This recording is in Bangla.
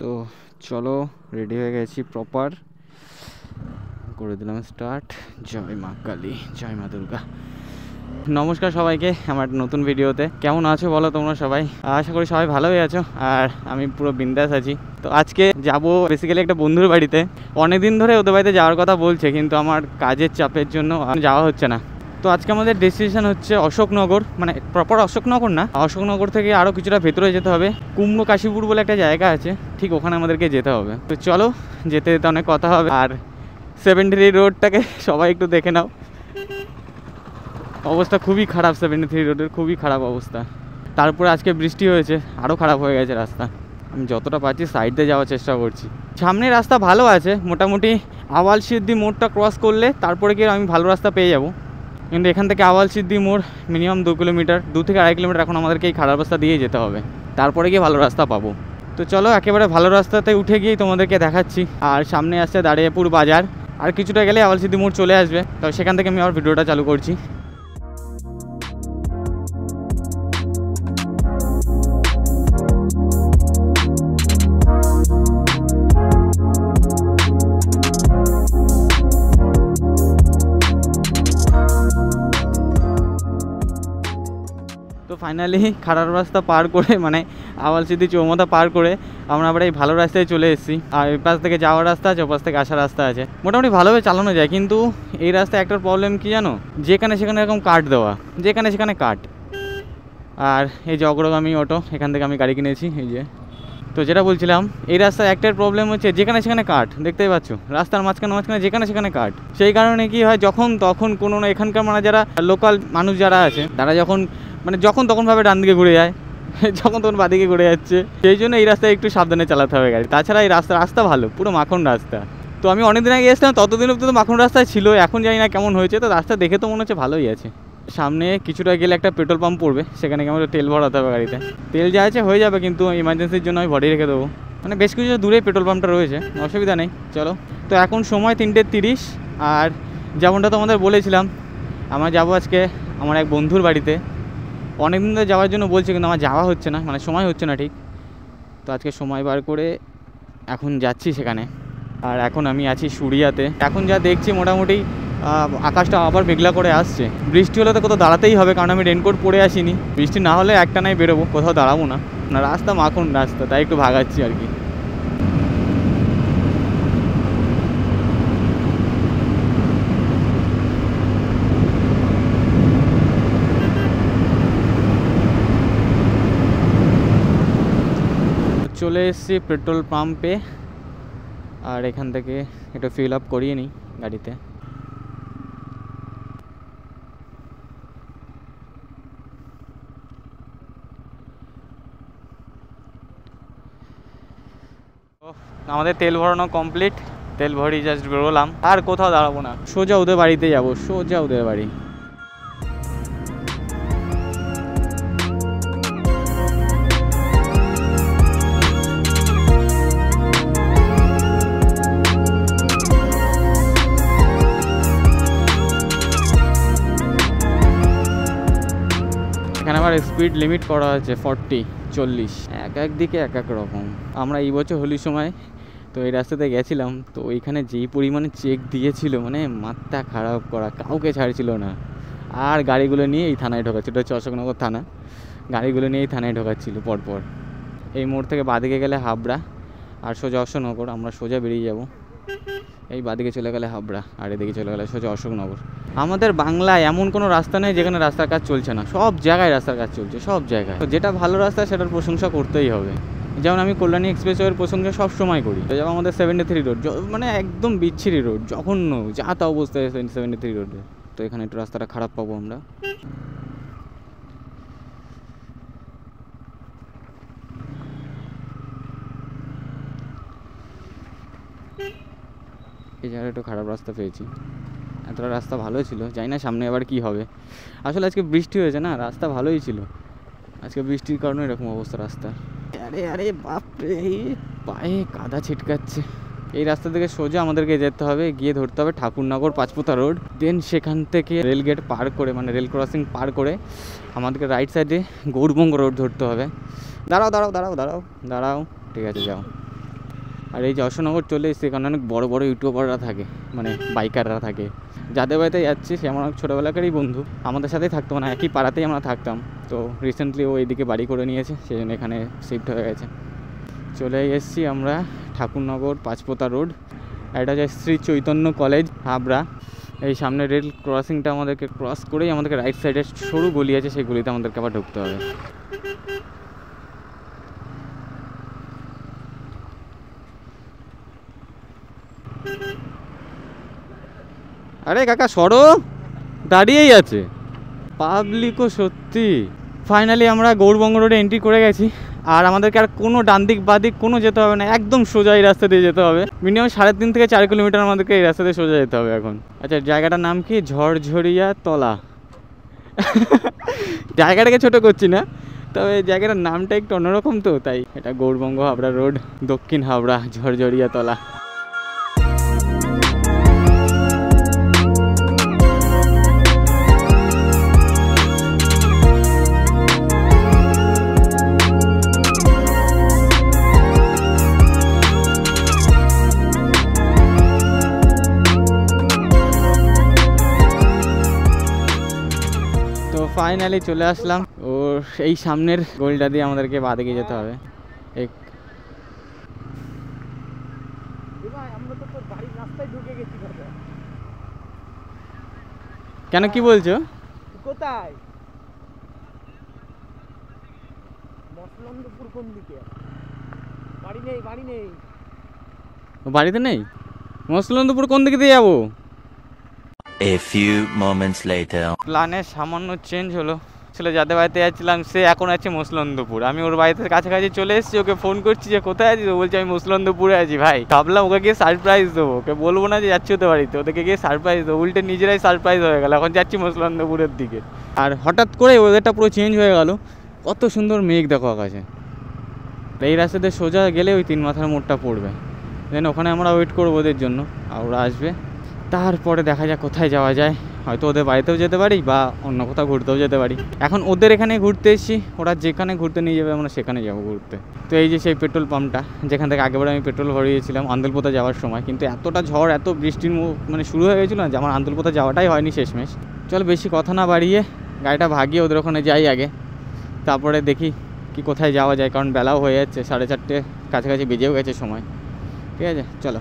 তো চলো, রেডি হয়ে গেছি প্রপার, করে দিলাম স্টার্ট। জয় মা কালী, জয় মা দুর্গা। নমস্কার সবাইকে আমার নতুন ভিডিওতে। কেমন আছো বলো তোমরা সবাই? আশা করি সবাই ভালোই আছো, আর আমি পুরো বিন্দাস আছি। তো আজকে যাব বেসিক্যালি একটা বন্ধুর বাড়িতে। অনেকদিন ধরে ওদের বাড়িতে যাওয়ার কথা বলছে, কিন্তু আমার কাজের চাপের জন্য যাওয়া হচ্ছে না। তো আজকে আমাদের ডেস্টিনেশন হচ্ছে অশোকনগর, মানে প্রপার অশোকনগর না, অশোকনগর থেকে আরও কিছুটা ভেতরে যেতে হবে। কুমড়ো কাশীপুর বলে একটা জায়গা আছে, ঠিক ওখানে আমাদেরকে যেতে হবে। তো চলো, যেতে যেতে অনেক কথা হবে। আর 73 রোডটাকে সবাই একটু দেখে নাও, অবস্থা খুবই খারাপ। 73 রোডের খুবই খারাপ অবস্থা। তারপরে আজকে বৃষ্টি হয়েছে, আরও খারাপ হয়ে গেছে রাস্তা। আমি যতটা পারছি সাইড দিয়ে যাওয়ার চেষ্টা করছি। সামনে রাস্তা ভালো আছে মোটামুটি, আওয়াল সিদ্ধি মোড়টা ক্রস করলে তারপরে গিয়ে আমি ভালো রাস্তা পেয়ে যাব। কিন্তু এখান থেকে আওয়াল সিদ্ধি মোড় মিনিমাম 2 কিলোমিটার, 2 থেকে 2.5 কিলোমিটার এখন আমাদেরকে এই খারাপ রাস্তা দিয়ে যেতে হবে, তারপরে গিয়ে ভালো রাস্তা পাবো। তো চলো একেবারে ভালো রাস্তাতে উঠে গিয়েই তোমাদেরকে দেখাচ্ছি। আর সামনে আসছে দাঁড়িয়েপুর বাজার, আর কিছুটা গেলে আওয়াল সিদ্ধি মোড় চলে আসবে। তো সেখান থেকে আমি আবার ভিডিওটা চালু করছি। তো ফাইনালি খারাপ রাস্তা পার করে, মানে আওয়াল সিদ্ধি চৌমাথা পার করে আমরা আবার এই ভালো রাস্তায় চলে এসেছি। আর এই পাশ থেকে যাওয়ার রাস্তা আছে, ওপাশ থেকে আসার রাস্তা আছে, মোটামুটি ভালোভাবে চালানো যায়। কিন্তু এই রাস্তায় একটা প্রবলেম কি জানো, যেখানে সেখানে এরকম কাট দেওয়া, যেখানে সেখানে কাট। আর এই যে অগ্রগামী অটো, এখান থেকে আমি গাড়ি কিনেছি এই যে। তো যেটা বলছিলাম, এই রাস্তার একটাই প্রবলেম হচ্ছে যেখানে সেখানে কাট, দেখতেই পাচ্ছ রাস্তার মাঝখানে যেখানে সেখানে কাট। সেই কারণে কি হয়, যখন তখন কোনো না এখানকার মানে যারা লোকাল মানুষ যারা আছে, তারা যখন তখনভাবে ডান দিকে ঘুরে যায়, যখন তখন বাদিকে ঘুরে যাচ্ছে। সেই জন্য এই রাস্তায় একটু সাবধানে চালাতে হবে গাড়ি। তাছাড়া এই রাস্তা ভালো, পুরো মাখন রাস্তা। তো আমি অনেকদিন আগে এসেছিলাম, ততদিন অব্দি তো মাখন রাস্তায় ছিল, এখন জানি না কেমন হয়েছে। তো রাস্তা দেখে তো মনে হচ্ছে ভালোই আছে। সামনে কিছুটা গেলে একটা পেট্রোল পাম্প পড়বে, সেখানে গিয়ে আমাদের তেল ভরাতে হবে গাড়িতে। তেল যা আছে হয়ে যাবে, কিন্তু ইমার্জেন্সির জন্য আমি ভরিয়ে রেখে দেবো। মানে বেশ কিছু দূরে পেট্রোল পাম্পটা রয়েছে, অসুবিধা নেই। চলো, তো এখন সময় 3:30। আর যেমনটা তোমাদের বলেছিলাম, আমরা যাবো আজকে আমার এক বন্ধুর বাড়িতে। অনেকদিন ধরে যাওয়ার জন্য বলছি, কিন্তু আমার যাওয়া হচ্ছে না, মানে সময় হচ্ছে না ঠিক। তো আজকে সময় বার করে এখন যাচ্ছি সেখানে। আর এখন আমি আছি সুরিয়াতে। এখন যা দেখছি মোটামুটি আকাশটা আবার মেঘলা করে আসছে। বৃষ্টি হলে তো কোথাও দাঁড়াতেই হবে, কারণ আমি রেনকোট পরে আসিনি। বৃষ্টি না হলে একটানাই বেরোবো, কোথাও দাঁড়াবো না। রাস্তা মাখন রাস্তা, তাই একটু ভাগাচ্ছি আর কি। চলে এসেছি পেট্রোল পাম্পে, আর এখান থেকে একটু ফিল আপ করিয়ে নিই গাড়িতে। আমাদের তেল ভরানো কমপ্লিট, তেল ভরি জাস্ট বেরোলাম। আর কোথাও দাঁড়াবো না, সোজা ওদের বাড়িতে যাবো, সোজা ওদের বাড়ি। এখানে আবার স্পিড লিমিট করা আছে 40-40, এক দিকে এক এক রকম। আমরা এই বছর হোলির সময় তো এই রাস্তাতে গেছিলাম, তো ওইখানে যেই পরিমাণে চেক দিয়েছিল, মানে মাথা খারাপ করা, কাউকে ছাড়ছিল না। আর গাড়িগুলো নিয়ে এই থানায় ঢোকাচ্ছিল, এটা হচ্ছে অশোকনগর থানা। গাড়িগুলো নিয়ে এই থানায় ঢোকাচ্ছিল পরপর। এই মোড় থেকে বাদিকে গেলে হাবড়া, আর সোজা অশোকনগর। আমরা সোজা বেরিয়ে যাব, এই বাদিকে চলে গেলে হাবড়া, আর এদিকে চলে গেলে সোজা অশোকনগর। আমাদের বাংলায় এমন কোনো রাস্তা নেই যেখানে রাস্তার কাজ চলছে না, সব জায়গায় রাস্তার কাজ চলছে, সব জায়গায়। তো যেটা ভালো রাস্তা সেটার প্রশংসা করতেই হবে। যেমন আমি কল্যাণী এক্সপ্রেসওয়ের প্রশংসা সবসময় করি। যেমন আমাদের 73 রোড, মানে একদম বিচ্ছিরি রোড, জঘন্য যা তা অবস্থায় 73 রোডে। তো এখানে একটু রাস্তাটা খারাপ পাবো আমরা। এই জায়গায় একটু খারাপ রাস্তা পেয়েছি, এতটা রাস্তা ভালোই ছিল, জানি না সামনে আবার কি হবে। আসলে আজকে বৃষ্টি হয়েছে না, রাস্তা ভালোই ছিল, আজকে বৃষ্টির কারণে এরকম অবস্থা রাস্তা। আরে বাপরে, পায়ে কাদা ছিটকাচ্ছে। এই রাস্তা থেকে সোজা আমাদেরকে যেতে হবে, গিয়ে ধরতে হবে ঠাকুরনগর পাঁচপোতা রোড। দেন সেখান থেকে রেল গেট পার করে, মানে রেল ক্রসিং পার করে আমাদেরকে রাইট সাইডে গৌরবঙ্গ রোড ধরতে হবে। দাঁড়াও, ঠিক আছে যাও। আর এই যশোরনগর চলে এসেছি এখানে অনেক বড় বড় ইউটিউবাররা থাকে, মানে বাইকাররা থাকে। যাদের বাড়িতে যাচ্ছি সে আমার ছোটোবেলাকারই বন্ধু, আমাদের সাথেই থাকতো, মানে একই পাড়াতেই আমরা থাকতাম। তো রিসেন্টলি ও এইদিকে বাড়ি করে নিয়েছে, সেই জন্য এখানে শিফট হয়ে গেছে। চলে এসেছি আমরা ঠাকুরনগর পাঁচপোতা রোড, এটা হচ্ছে শ্রী চৈতন্য কলেজ হাবড়া। এই সামনে রেল ক্রসিংটা আমাদেরকে ক্রস করেই আমাদেরকে রাইট সাইডে সরু গলি আছে, সেই গলিতে আমাদেরকে আবার ঢুকতে হবে। আরে কাকা সরো, দাঁড়িয়েই আছে পাবলিকও সত্যি। ফাইনালি আমরা গৌরবঙ্গ রোডে এন্ট্রি করে গেছি, আর আমাদেরকে আর কোনো ডান দিক বা দিক কোনো যেতে হবে না, একদম সোজা এই রাস্তা দিয়ে যেতে হবে। মিনিমাম 3.5 থেকে 4 কিলোমিটার আমাদেরকে এই রাস্তা দিয়ে সোজা যেতে হবে এখন। আচ্ছা, জায়গাটার নাম কি? ঝড়ঝড়িয়া তলা। জায়গাটাকে ছোট করছি না, তবে জায়গাটার নামটা একটু অন্যরকম, তো তাই। এটা গৌরবঙ্গ হাবড়া রোড, দক্ষিণ হাবড়া, ঝড়ঝড়িয়া তলা। ফাইনালি চলে আসলাম, ওর এই সামনের গলিটা দিয়ে আমাদেরকে বাদিকে যেতে হবে। কেন, কি বলছো? কোথায়? মসলন্দপুর কোন দিকে? বাড়ি নেই, বাড়ি নেই। বাড়িতে নেই? মসলন্দপুর কোন দিকে দিয়ে যাবো? A few moments later. প্ল্যানের সামান্য চেঞ্জ হলো। ছিল যাদের বাড়িতে যাচ্ছিলাম সে এখন আছে মসলন্দপুর। আমি ওর বাড়িতে কাছাকাছি চলে এসেছি, ওকে ফোন করছি যে কোথায় আছিস, ও বলছে আমি মসলন্দপুরে আছি। ভাই ভাবলাম ওকে গিয়ে সারপ্রাইজ দেবো, ওকে বলবো না যে যাচ্ছি ওদের বাড়িতে, ওদেরকে গিয়ে সারপ্রাইজ দেবো, উল্টে নিজেরাই সারপ্রাইজ হয়ে গেল। এখন যাচ্ছি মসলন্দপুরের দিকে, আর হঠাৎ করে ওদেরটা পুরো চেঞ্জ হয়ে গেল। কত সুন্দর মেঘ দেখো আকাশে। এই রাস্তাতে সোজা গেলে ওই 3 মাথার মোড়টা পড়বে, দেন ওখানে আমরা ওয়েট করবো ওদের জন্য, আর ওরা আসবে। তারপরে দেখা যাক কোথায় যাওয়া যায়, হয়তো ওদের বাড়িতেও যেতে পারি বা অন্য কোথাও ঘুরতেও যেতে পারি। এখন ওদের এখানে ঘুরতে এসেছি, ওরা যেখানে ঘুরতে নিয়ে যাবে আমরা সেখানে যাবো ঘুরতে। তো এই যে সেই পেট্রোল পাম্পটা, যেখান থেকে আগেবারে আমি পেট্রোল ভরিয়েছিলাম আন্দুলপোতা যাওয়ার সময়, কিন্তু এতটা ঝড় এত বৃষ্টির মানে শুরু হয়ে গেছিলো না যে আমার আন্দুলপোতা যাওয়াটাই হয়নি শেষমেশ। চলো বেশি কথা না বাড়িয়ে গাড়িটা ভাগিয়ে ওদের ওখানে যাই আগে, তারপরে দেখি কি কোথায় যাওয়া যায়, কারণ বেলাও হয়ে যাচ্ছে, 4:30 কাছাকাছি বেজেও গেছে সময়। ঠিক আছে, চলো।